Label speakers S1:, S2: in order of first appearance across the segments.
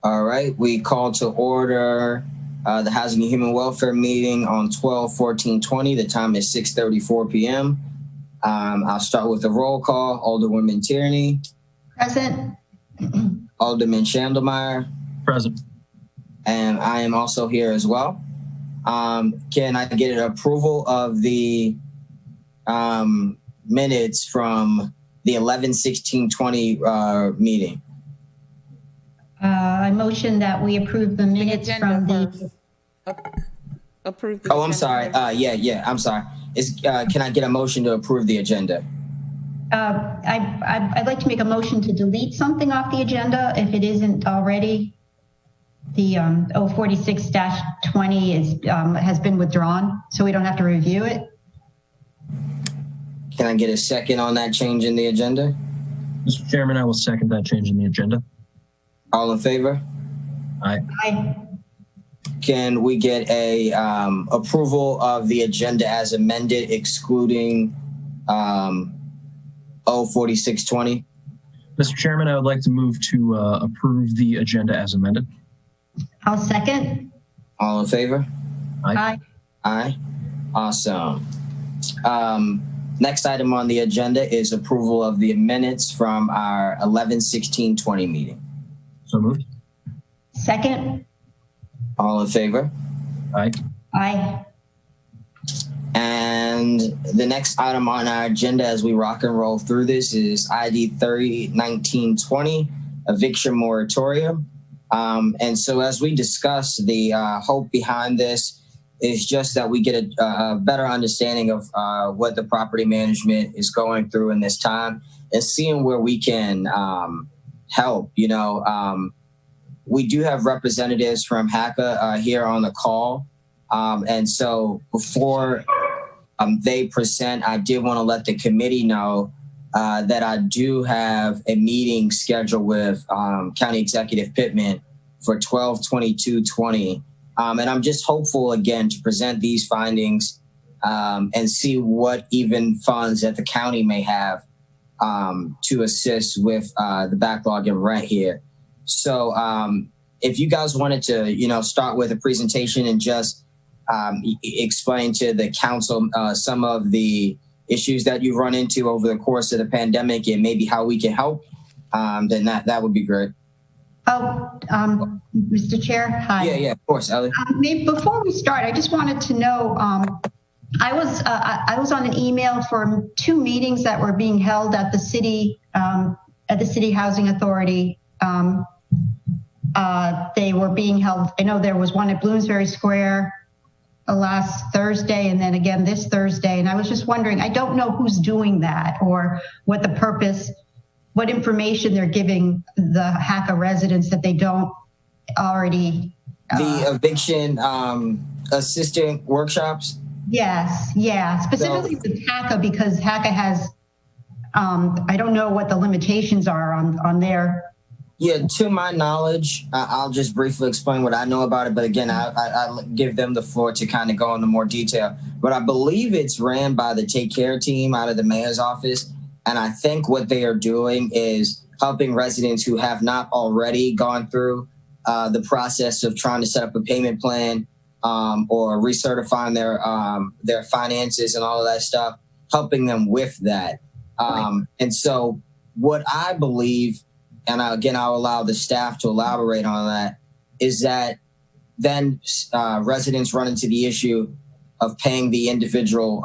S1: All right, we call to order the Housing and Human Welfare meeting on 12/14/20. The time is 6:34 p.m. I'll start with a roll call. Alderwoman Tierney.
S2: Present.
S1: Alderman Schandelmeyer.
S3: Present.
S1: And I am also here as well. Can I get an approval of the minutes from the 11/16/20 meeting?
S2: I motion that we approve the minutes from the.
S4: Approve the
S1: Oh, I'm sorry. Yeah. I'm sorry. Can I get a motion to approve the agenda?
S2: I'd like to make a motion to delete something off the agenda if it isn't already. The 046-20 has been withdrawn, so we don't have to review it.
S1: Can I get a second on that change in the agenda?
S3: Mr. Chairman, I will second that change in the agenda.
S1: All in favor?
S3: Aye.
S2: Aye.
S1: Can we get a approval of the agenda as amended, excluding 046-20?
S3: Mr. Chairman, I would like to move to approve the agenda as amended.
S2: I'll second.
S1: All in favor?
S3: Aye.
S1: Aye. Awesome. Next item on the agenda is approval of the minutes from our 11/16/20 meeting.
S3: So moved.
S2: Second.
S1: All in favor?
S3: Aye.
S2: Aye.
S1: And the next item on our agenda as we rock and roll through this is ID 301920, eviction moratorium. And so as we discuss, the hope behind this is just that we get a better understanding of what the property management is going through in this time and seeing where we can help. We do have representatives from HACA here on the call. And so before they present, I did want to let the committee know that I do have a meeting scheduled with County Executive Pittman for 12/22/20. And I'm just hopeful, again, to present these findings and see what even funds that the county may have to assist with the backlog in rent here. So if you guys wanted to, start with a presentation and just explain to the council some of the issues that you've run into over the course of the pandemic and maybe how we can help, then that would be great.
S2: Mr. Chair, hi.
S1: Yeah, of course, Ellie.
S2: Before we start, I just wanted to know, I was on an email for 2 meetings that were being held at the city Housing Authority. They were being held. I know there was one at Bloomsbury Square last Thursday and then again this Thursday. And I was just wondering, I don't know who's doing that or what the purpose, what information they're giving the HACA residents that they don't already.
S1: The eviction assistant workshops?
S2: Yes, yeah, specifically with HACA because HACA has, I don't know what the limitations are on their.
S1: Yeah, to my knowledge, I'll just briefly explain what I know about it. But again, I'll give them the floor to kind of go into more detail. But I believe it's ran by the Take Care team out of the mayor's office. And I think what they are doing is helping residents who have not already gone through the process of trying to set up a payment plan or recertifying their finances and all of that stuff, helping them with that. And so what I believe, and again, I'll allow the staff to elaborate on that, is that then residents run into the issue of paying the individual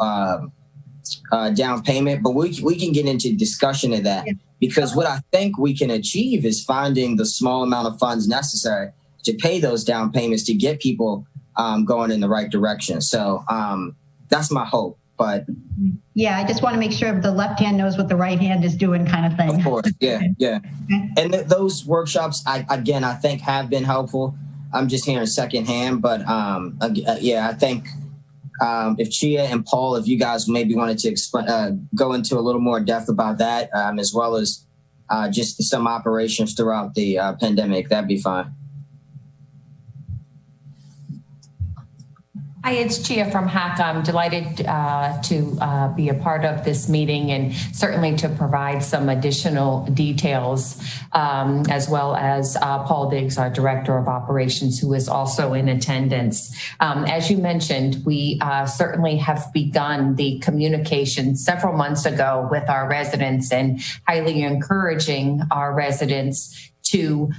S1: down payment. But we can get into discussion of that because what I think we can achieve is finding the small amount of funds necessary to pay those down payments to get people going in the right direction. So that's my hope. But
S2: yeah, I just want to make sure the left hand knows what the right hand is doing, kind of thing.
S1: Of course, yeah.
S2: Okay.
S1: And those workshops, I think have been helpful. I'm just hearing secondhand, but I think if Chia and Paul, if you guys maybe wanted to go into a little more depth about that, as well as just some operations throughout the pandemic, that'd be fine.
S5: Hi, it's Chia from HAC. I'm delighted to be a part of this meeting and certainly to provide some additional details, as well as Paul Diggs, our Director of Operations, who is also in attendance. As you mentioned, we certainly have begun the communication several months ago with our residents and highly encouraging our residents to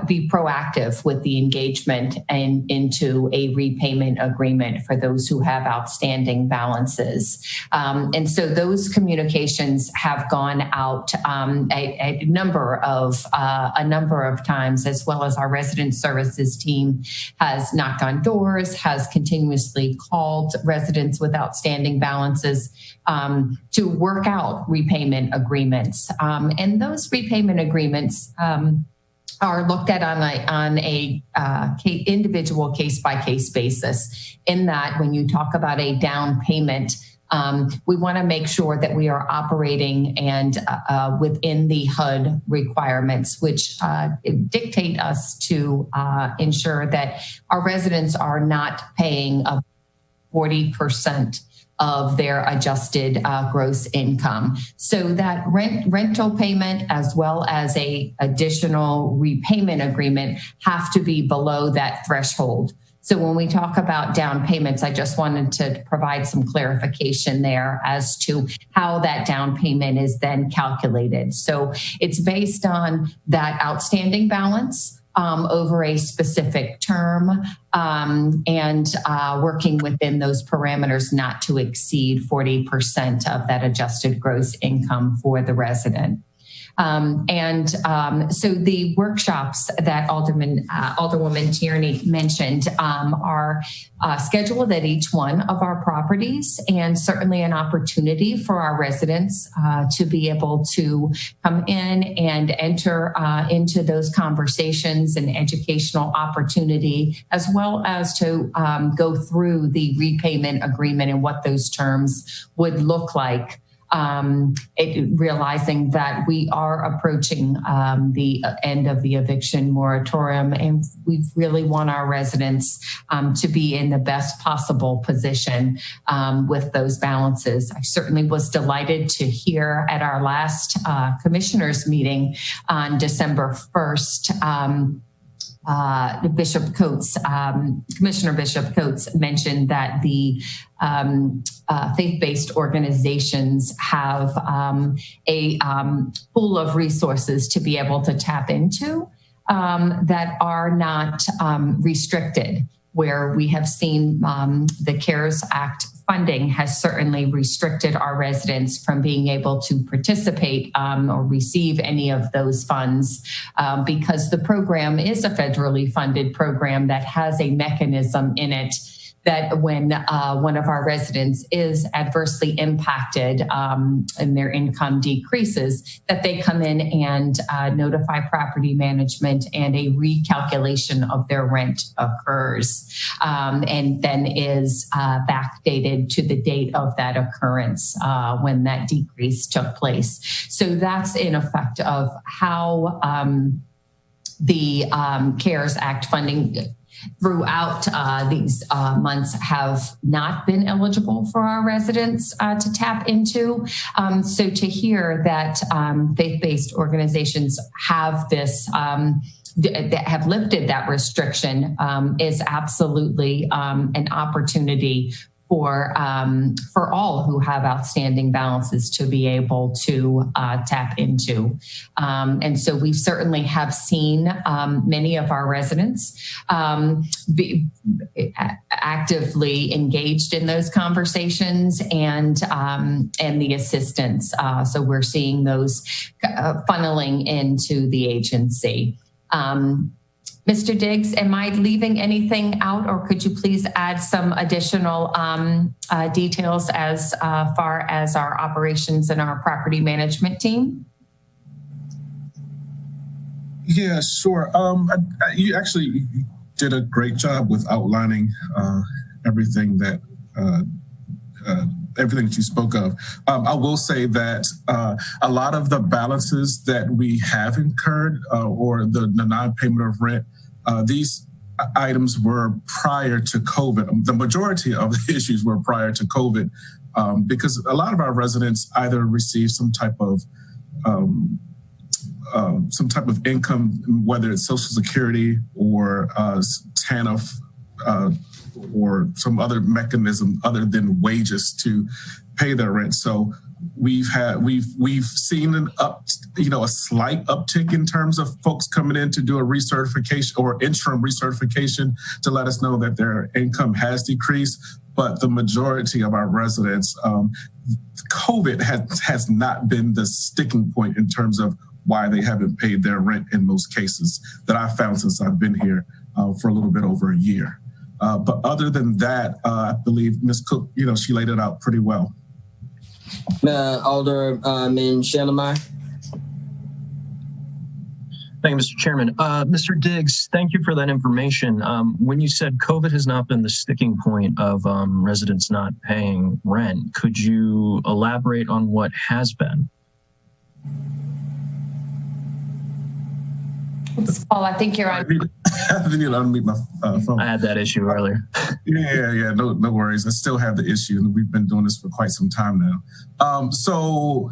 S5: be proactive with the engagement and into a repayment agreement for those who have outstanding balances. And so those communications have gone out a number of times, as well as our resident services team has knocked on doors, has continuously called residents with outstanding balances to work out repayment agreements. And those repayment agreements are looked at on a individual case-by-case basis, in that when you talk about a down payment, we want to make sure that we are operating and within the HUD requirements, which dictate us to ensure that our residents are not paying 40% of their adjusted gross income. So that rental payment as well as a additional repayment agreement have to be below that threshold. So when we talk about down payments, I just wanted to provide some clarification there as to how that down payment is then calculated. So it's based on that outstanding balance over a specific term, and working within those parameters not to exceed 40% of that adjusted gross income for the resident. So the workshops that Alderwoman Tierney mentioned are scheduled at each one of our properties, and certainly an opportunity for our residents to be able to come in and enter into those conversations and educational opportunity, as well as to go through the repayment agreement and what those terms would look like. Realizing that we are approaching the end of the eviction moratorium, and we really want our residents to be in the best possible position with those balances. I certainly was delighted to hear at our last commissioners meeting on December 1st, Commissioner Bishop Coates mentioned that the faith-based organizations have a pool of resources to be able to tap into that are not restricted, where we have seen the CARES Act funding has certainly restricted our residents from being able to participate or receive any of those funds because the program is a federally funded program that has a mechanism in it that when one of our residents is adversely impacted and their income decreases, that they come in and notify property management, and a recalculation of their rent occurs and then is backdated to the date of that occurrence when that decrease took place. So that's in effect of how the CARES Act funding throughout these months have not been eligible for our residents to tap into. So to hear that faith-based organizations have this, that have lifted that restriction is absolutely an opportunity for all who have outstanding balances to be able to tap into. And so we certainly have seen many of our residents be actively engaged in those conversations and the assistance. So we're seeing those funneling into the agency. Mr. Diggs, am I leaving anything out, or could you please add some additional details as far as our operations and our property management team?
S6: Yeah, sure. You actually did a great job with outlining everything that you spoke of. I will say that a lot of the balances that we have incurred or the non-payment of rent, these items were prior to COVID. The majority of the issues were prior to COVID, because a lot of our residents either received some type of income, whether it's Social Security or TANF, or some other mechanism other than wages to pay their rent. So we've seen a slight uptick in terms of folks coming in to do a recertification or interim recertification to let us know that their income has decreased. But the majority of our residents, COVID has not been the sticking point in terms of why they haven't paid their rent in most cases that I've found since I've been here for a little bit over a year. But other than that, I believe Ms. Cook, she laid it out pretty well.
S1: Alderman Schillemeyer.
S3: Thank you, Mr. Chairman. Mr. Diggs, thank you for that information. When you said COVID has not been the sticking point of residents not paying rent, could you elaborate on what has been?
S5: Paul, I think you're on.
S6: I need to unmute my phone.
S3: I had that issue earlier.
S6: Yeah. No worries. I still have the issue, and we've been doing this for quite some time now. So,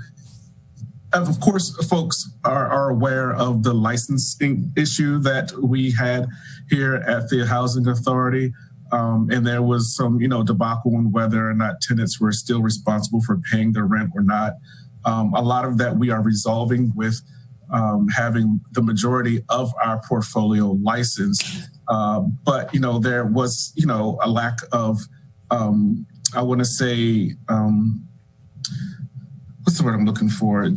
S6: of course, folks are aware of the licensing issue that we had here at the Housing Authority. And there was some, debacle on whether or not tenants were still responsible for paying their rent or not. A lot of that we are resolving with having the majority of our portfolio licensed. But, there was, a lack of, I want to say, what's the word I'm looking for?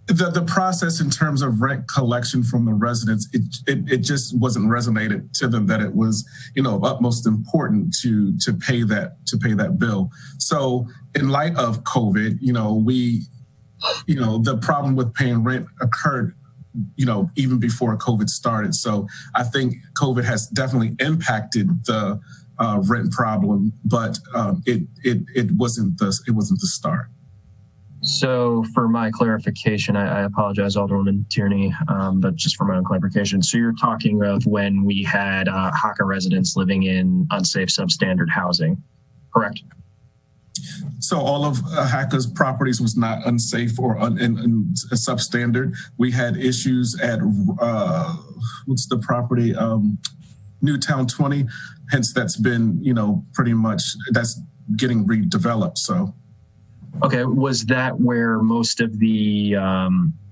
S6: The process in terms of rent collection from the residents, it just wasn't resonated to them that it was, of utmost important to pay that bill. So in light of COVID, the problem with paying rent occurred, even before COVID started. So I think COVID has definitely impacted the rent problem, but it wasn't the start.
S3: So for my clarification, I apologize, Alderwoman Tierney, but just for my own clarification. So you're talking of when we had HACA residents living in unsafe substandard housing, correct?
S6: So all of HACA's properties was not unsafe or substandard. We had issues at, what's the property? Newtown 20, hence that's been, pretty much, that's getting redeveloped, so.
S3: Okay, was that where most of the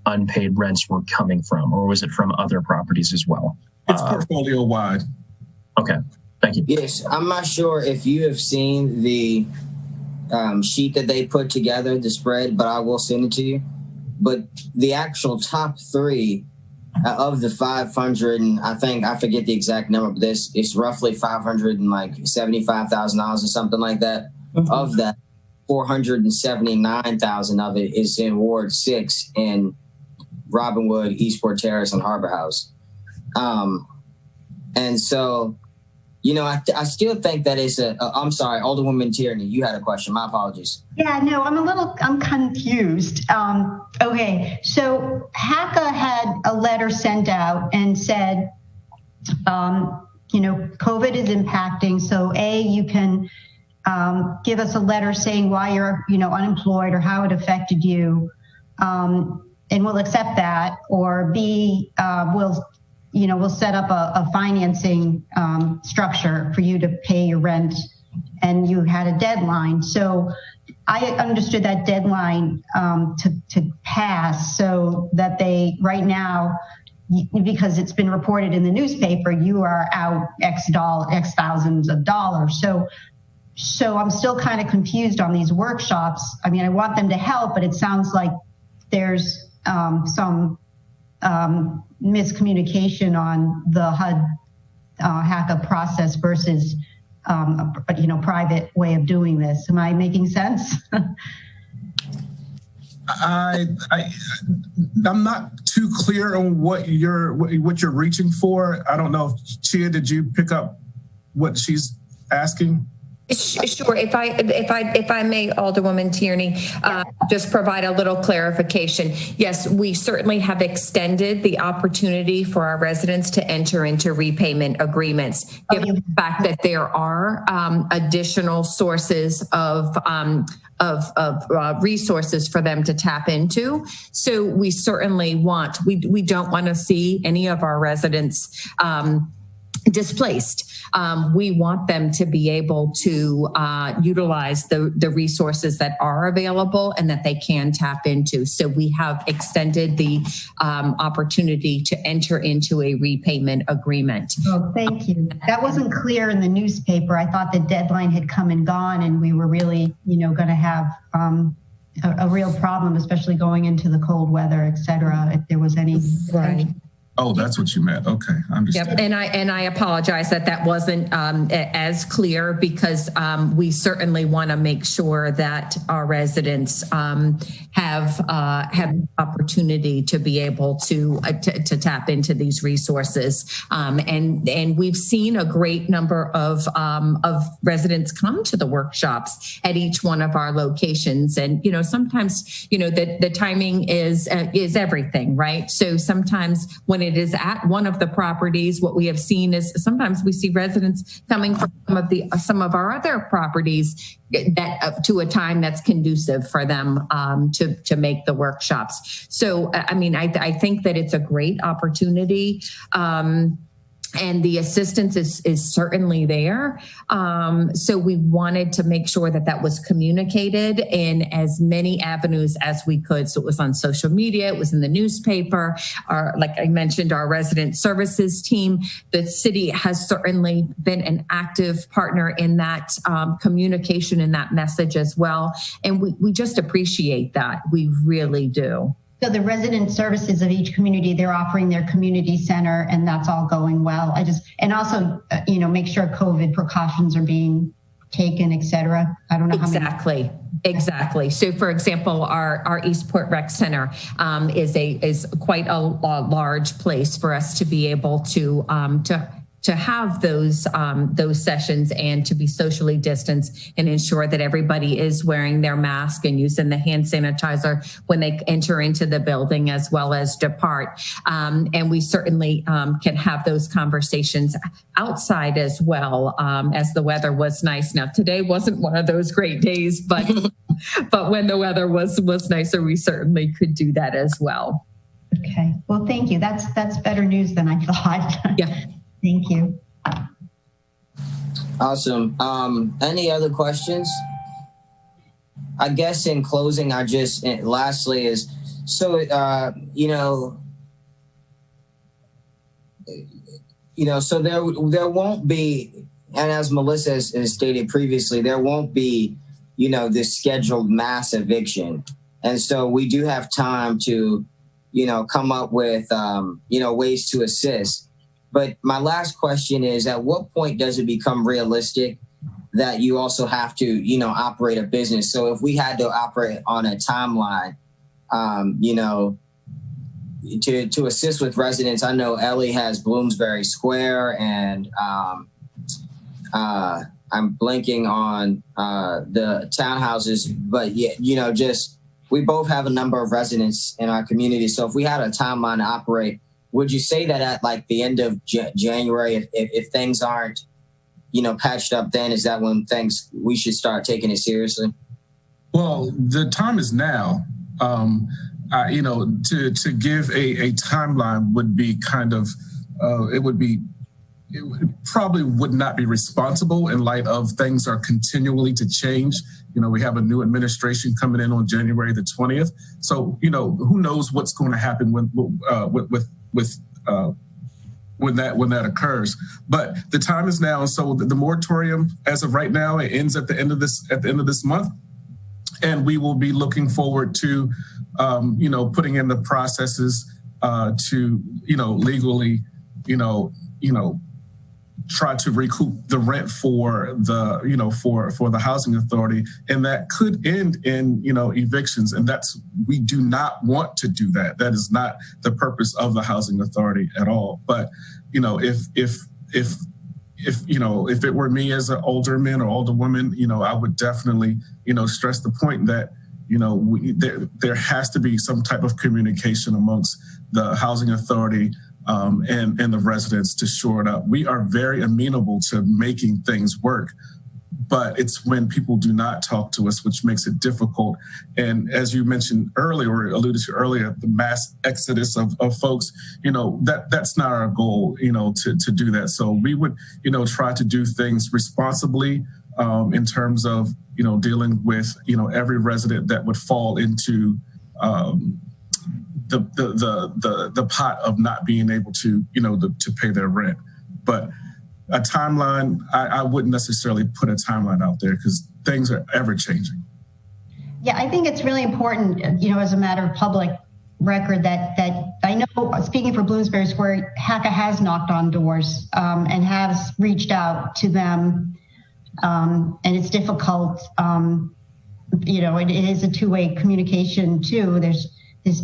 S3: unpaid rents were coming from, or was it from other properties as well?
S6: It's portfolio wide.
S3: Okay, thank you.
S1: Yes, I'm not sure if you have seen the sheet that they put together, the spread, but I will send it to you. But the actual top three of the 500, and I forget the exact number, but it's roughly $575,000 or something like that. Mm-hmm. Of that, 479,000 of it is in Ward 6 in Robinwood, Eastport Terrace, and Harbor House. And so, I still think that is I'm sorry, Alderwoman Tierney, you had a question. My apologies.
S2: Yeah, no, I'm confused. Okay, so HACA had a letter sent out and said, COVID is impacting. So you can give us a letter saying why you're, unemployed or how it affected you, and we'll accept that. Or B, we'll set up a financing structure for you to pay your rent, and you had a deadline. So I understood that deadline to pass, so that they right now, because it's been reported in the newspaper, you are out X thousands of dollars. So I'm still kind of confused on these workshops. I mean, I want them to help, but it sounds like there's some miscommunication on the HUD HACA process versus private way of doing this. Am I making sense?
S6: I'm not too clear on what you're reaching for. I don't know if Chia, did you pick up what she's asking?
S5: Sure. If I may, Alderwoman Tierney, just provide a little clarification. Yes, we certainly have extended the opportunity for our residents to enter into repayment agreements, given the fact that there are additional sources of resources for them to tap into. So we certainly we don't want to see any of our residents displaced. We want them to be able to utilize the resources that are available and that they can tap into. So we have extended the opportunity to enter into a repayment agreement.
S2: Oh, thank you. That wasn't clear in the newspaper. I thought the deadline had come and gone and we were really, going to have a real problem, especially going into the cold weather, et cetera, if there was any.
S5: Right.
S6: Oh, that's what you meant. Okay, I understand.
S5: Yep, and I apologize that wasn't as clear because we certainly want to make sure that our residents have opportunity to be able to tap into these resources, and we've seen a great number of residents come to the workshops at each one of our locations, and sometimes the timing is everything, right? So sometimes when it is at one of the properties, what we have seen is sometimes we see residents coming from some of our other properties that up to a time that's conducive for them to make the workshops. So, I think that it's a great opportunity. And the assistance is certainly there. So we wanted to make sure that was communicated in as many avenues as we could. So it was on social media, it was in the newspaper, like I mentioned, our resident services team. The city has certainly been an active partner in that communication and that message as well. And we just appreciate that. We really do.
S2: So the resident services of each community, they're offering their community center and that's all going well. And also, make sure COVID precautions are being taken, et cetera. I don't know how many.
S5: Exactly. So for example, our Eastport Rec Center is quite a large place for us to be able to have those sessions and to be socially distanced and ensure that everybody is wearing their mask and using the hand sanitizer when they enter into the building as well as depart. And we certainly can have those conversations outside as well, as the weather was nice. Now, today wasn't one of those great days, but when the weather was nicer, we certainly could do that as well.
S2: Okay. Well, thank you. That's better news than I thought.
S5: Yeah.
S2: Thank you.
S1: Awesome. Any other questions? I guess in closing, lastly is, so, so there won't be, and as Melissa has stated previously, there won't be, this scheduled mass eviction. And so we do have time to, come up with, ways to assist. But my last question is, at what point does it become realistic that you also have to, operate a business? So if we had to operate on a timeline, to assist with residents, I know Ellie has Bloomsbury Square and I'm blanking on the townhouses, but we both have a number of residents in our community. So if we had a timeline to operate, would you say that at like the end of January, if things aren't, patched up, then is that when we should start taking it seriously?
S6: Well, the time is now. To give a timeline would be kind of, probably would not be responsible in light of things are continually to change. We have a new administration coming in on January the 20th. So, who knows what's going to happen when that occurs. But the time is now. So the moratorium, as of right now, it ends at the end of this month. And we will be looking forward to, putting in the processes to, legally, try to recoup the rent for the, for the housing authority. And that could end in, evictions. And we do not want to do that. That is not the purpose of the housing authority at all. But, if if it were me as an older man or older woman, I would definitely, stress the point that, there has to be some type of communication amongst the housing authority and the residents to shore it up. We are very amenable to making things work, but it's when people do not talk to us, which makes it difficult. And as you mentioned earlier, or alluded to earlier, the mass exodus of folks, that's not our goal, to do that. So we would, try to do things responsibly in terms of, dealing with, every resident that would fall into the pot of not being able to, to pay their rent. But a timeline, I wouldn't necessarily put a timeline out there because things are ever changing.
S2: Yeah, I think it's really important, as a matter of public record that I know, speaking for Bloomsbury Square, HACA has knocked on doors and has reached out to them. And it's difficult. It is a two-way communication too. There's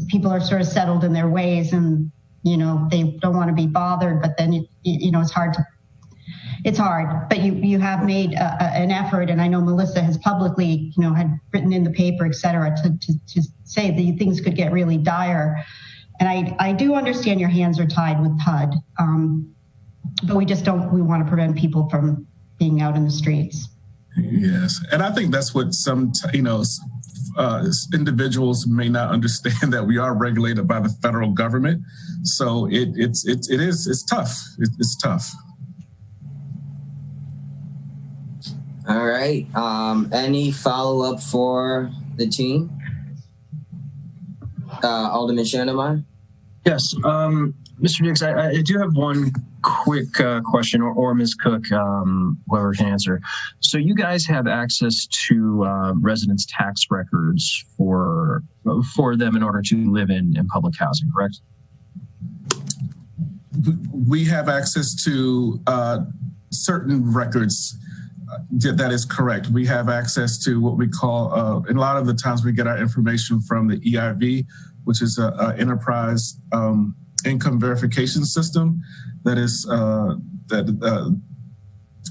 S2: people are sort of settled in their ways and, they don't want to be bothered, but then, it's hard, but you have made an effort. And I know Melissa has publicly, had written in the paper, et cetera, to say that things could get really dire. And I do understand your hands are tied with HUD, but we want to prevent people from being out in the streets.
S6: Yes. And I think that's what some, individuals may not understand, that we are regulated by the federal government. So it's tough. It's tough.
S1: All right. Any follow-up for the team? Alderman Shandemeyer?
S3: Yes. Mr. Diggs, I do have one quick question, or Ms. Cook, whoever can answer. So you guys have access to residents' tax records for them in order to live in public housing, correct?
S6: We have access to certain records. That is correct. We have access to what we call, and a lot of the times we get our information from the EIV, which is an enterprise income verification system that is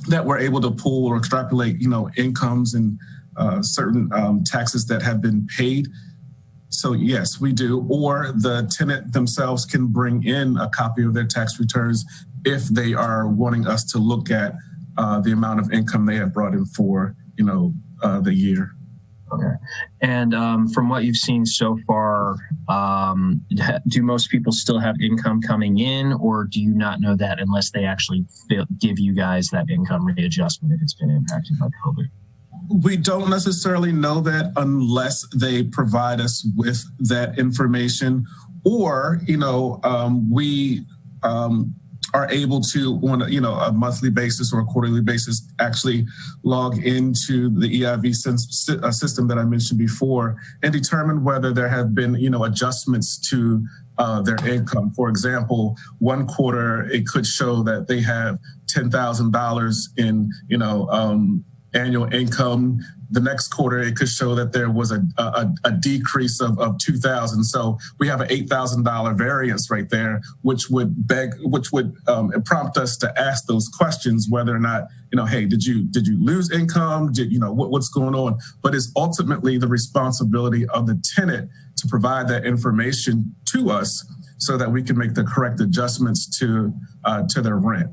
S6: that we're able to pull or extrapolate, incomes and certain taxes that have been paid. So yes, we do. Or the tenant themselves can bring in a copy of their tax returns if they are wanting us to look at the amount of income they have brought in for, the year.
S3: Okay. And from what you've seen so far, do most people still have income coming in, or do you not know that unless they actually give you guys that income readjustment if it's been impacted by COVID?
S6: We don't necessarily know that unless they provide us with that information, or, we are able to, on a monthly basis or a quarterly basis, actually log into the EIV system that I mentioned before and determine whether there have been, adjustments to their income. For example, one quarter, it could show that they have $10,000 in, annual income. The next quarter, it could show that there was a decrease of $2,000. So we have an $8,000 variance right there, which would prompt us to ask those questions, whether or not, hey, did you lose income? What's going on? But it's ultimately the responsibility of the tenant to provide that information to us so that we can make the correct adjustments to their rent.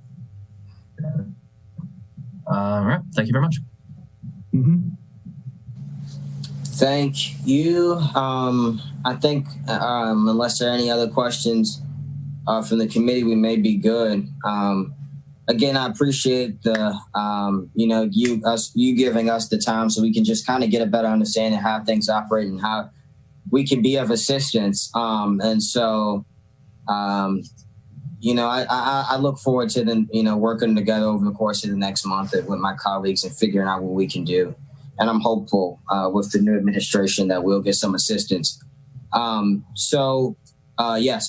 S3: All right. Thank you very much.
S6: Mm-hmm.
S1: Thank you. I think unless there are any other questions from the committee, we may be good. Again, I appreciate the you giving us the time so we can just kind of get a better understanding of how things operate and how we can be of assistance. I look forward to them, working together over the course of the next month with my colleagues and figuring out what we can do. And I'm hopeful with the new administration that we'll get some assistance. Yes,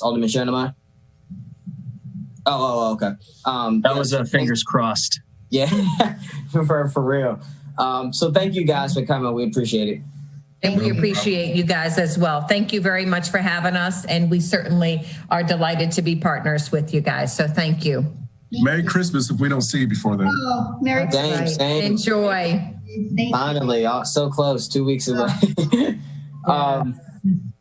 S1: Alderman Shandemeyer. Oh, okay.
S3: That was fingers crossed.
S1: Yeah, for real. So thank you guys for coming. We appreciate it.
S5: And we appreciate you guys as well. Thank you very much for having us. And we certainly are delighted to be partners with you guys. So thank you.
S6: Merry Christmas if we don't see you before then.
S2: Oh, Merry
S1: Thanks.
S7: Enjoy.
S2: Christmas.
S1: Finally, so close, 2 weeks away.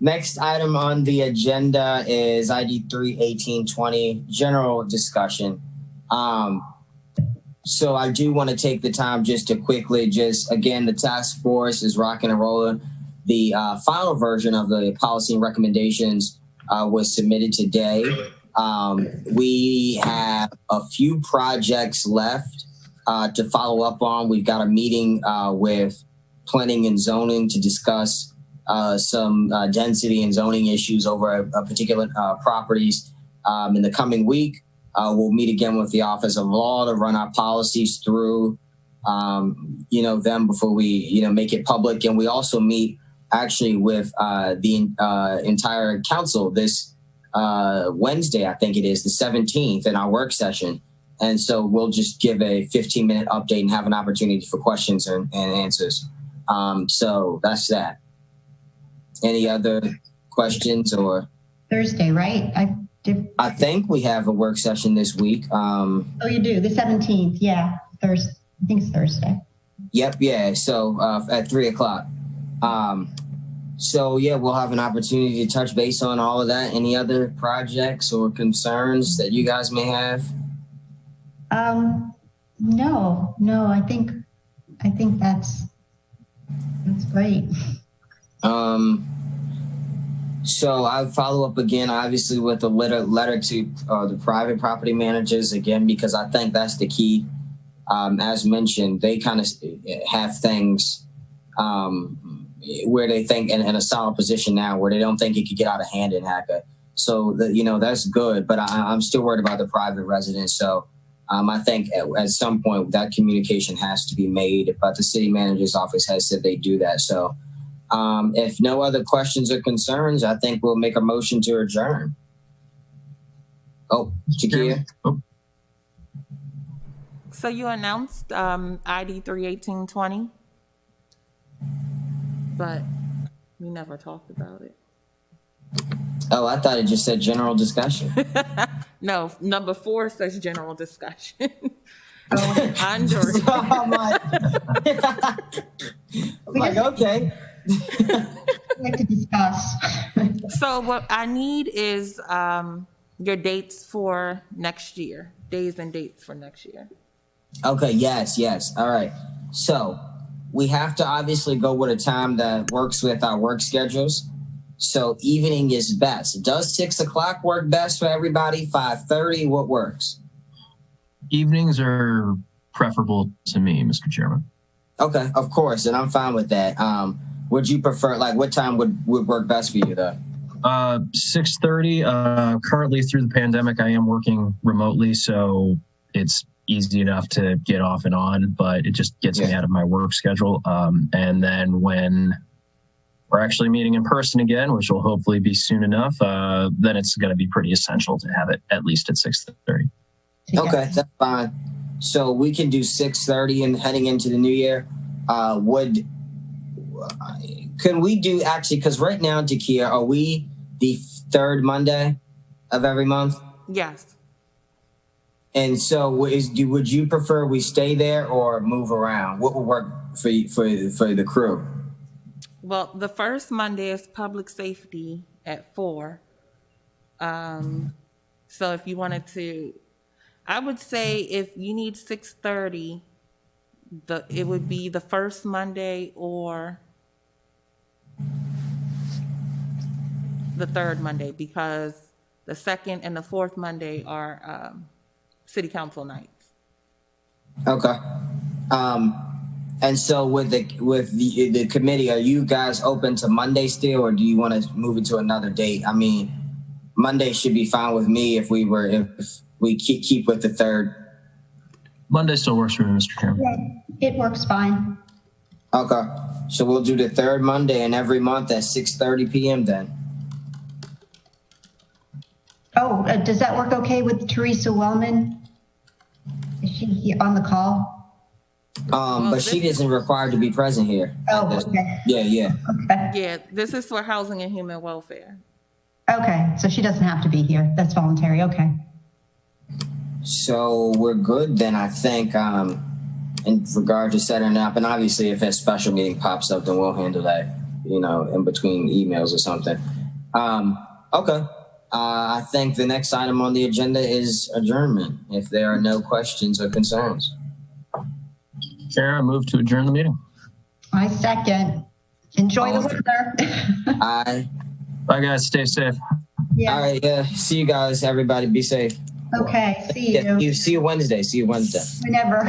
S1: Next item on the agenda is ID 31820, general discussion. So I do want to take the time just to quickly again, the task force is rocking and rolling. The final version of the policy and recommendations was submitted today. We have a few projects left to follow up on. We've got a meeting with planning and zoning to discuss some density and zoning issues over a particular properties in the coming week. We'll meet again with the Office of Law to run our policies through, them before we, make it public. And we also meet actually with the entire council this Wednesday, I think it is, the 17th, in our work session. And so we'll just give a 15-minute update and have an opportunity for questions and answers. So that's that. Any other questions or?
S2: Thursday, right?
S1: I think we have a work session this week.
S2: Oh, you do? The 17th, yeah. Thursday. I think it's Thursday.
S1: Yep, yeah. So at 3:00. So yeah, we'll have an opportunity to touch base on all of that. Any other projects or concerns that you guys may have?
S2: No. I think that's great.
S1: So I'll follow up again, obviously, with a letter to the private property managers again, because I think that's the key. As mentioned, they kind of have things where they think in a solid position now, where they don't think it could get out of hand in HACA. So that's good, but I'm still worried about the private residents. So I think at some point that communication has to be made. But the city manager's office has said they do that. So. If no other questions or concerns, I think we'll make a motion to adjourn. Oh, Takia. Oh.
S4: So you announced ID 31820, but we never talked about it.
S1: Oh, I thought it just said general discussion.
S4: No, number 4 says general discussion. I'm
S1: like, okay.
S2: Like to discuss.
S4: So what I need is your dates for next year, days and dates for next year.
S1: Okay, yes. All right. So we have to obviously go with a time that works with our work schedules. So evening is best. Does 6:00 work best for everybody? 5:30, what works?
S3: Evenings are preferable to me, Mr. Chairman.
S1: Okay, of course, and I'm fine with that. Would you prefer, what time would work best for you, though?
S3: 6:30. Currently, through the pandemic, I am working remotely, so it's easy enough to get off and on, but it just gets me out of my work schedule. And then when we're actually meeting in person again, which will hopefully be soon enough, then it's going to be pretty essential to have it at least at 6:30.
S1: Okay, that's fine. So we can do 6:30 and heading into the new year. Can we do actually, because right now, Takia, are we the third Monday of every month?
S4: Yes.
S1: And so would you prefer we stay there or move around? What would work for the crew?
S4: Well, the first Monday is public safety at 4. So if you wanted to, I would say if you need 6:30, it would be the first Monday or the third Monday, because the second and the fourth Monday are city council nights.
S1: Okay. And so with the committee, are you guys open to Monday still, or do you want to move it to another date? I mean, Monday should be fine with me if we keep with the third.
S3: Monday still works for me, Mr. Chairman.
S2: Yeah, it works fine.
S1: Okay. So we'll do the third Monday in every month at 6:30 p.m. then.
S2: Oh, does that work okay with Teresa Wellman? Is she on the call?
S1: But she isn't required to be present here.
S2: Oh, okay.
S1: Yeah.
S2: Okay.
S4: Yeah, this is for housing and human welfare.
S2: Okay, so she doesn't have to be here. That's voluntary. Okay.
S1: So we're good then, I think, in regard to setting up. And obviously, if a special meeting pops up, then we'll handle that, in between emails or something. Okay. I think the next item on the agenda is adjournment, if there are no questions or concerns.
S3: Chair, I move to adjourn the meeting.
S2: I second. Enjoy the weather.
S1: Aye.
S3: Bye, guys. Stay safe.
S2: Yeah.
S1: All right. Yeah. See you guys. Everybody be safe.
S2: Okay. See you.
S1: Yeah, see you Wednesday. See you Wednesday.
S2: Whenever.